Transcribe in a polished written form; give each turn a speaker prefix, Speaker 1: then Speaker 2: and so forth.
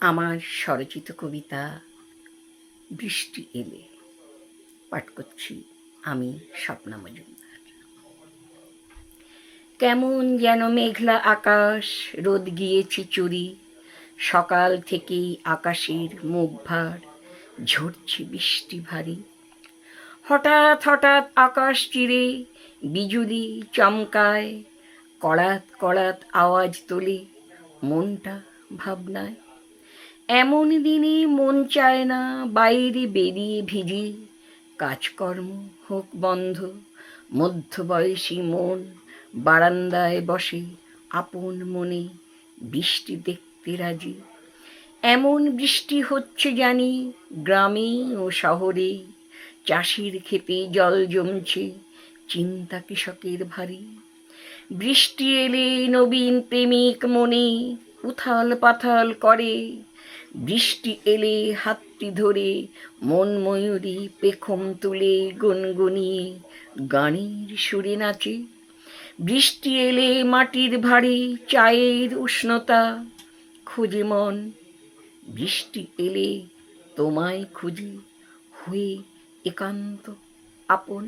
Speaker 1: আমার স্বরচিত কবিতা বৃষ্টি এলে পাঠ করছি আমি স্বপ্না মজুমদার। কেমন যেন মেঘলা আকাশ, রোদ গিয়েছে চুরি, সকাল থেকেই আকাশের মুখ ভার, ঝরছে বৃষ্টি ভারী। হঠাৎ হঠাৎ আকাশ চিরে বিজুলি চমকায়, কড়াত কড়াত আওয়াজ তোলে মনটা ভাবনায়। এমন দিনে মন চায় না বাইরে বেরিয়ে ভিজে, কাজকর্ম হোক বন্ধ, মধ্যবয়সী মন বারান্দায় বসে আপন মনে বৃষ্টি দেখতে রাজি। এমন বৃষ্টি হচ্ছে জানি গ্রামে ও শহরে, চাষির ক্ষেতে জল জমছে, চিন্তা কৃষকের ভারী। বৃষ্টি এলে নবীন প্রেমিক মনে উথাল পাথাল করে, বৃষ্টি এলে হাতটি ধরে মন ময়ূরী পেখম তুলে গুনগুনিয়ে গানের সুরে নাচে। বৃষ্টি এলে মাটির ভারে চায়ের উষ্ণতা খুঁজে মন, বৃষ্টি এলে তোমায় খুঁজি হয়ে একান্ত আপন।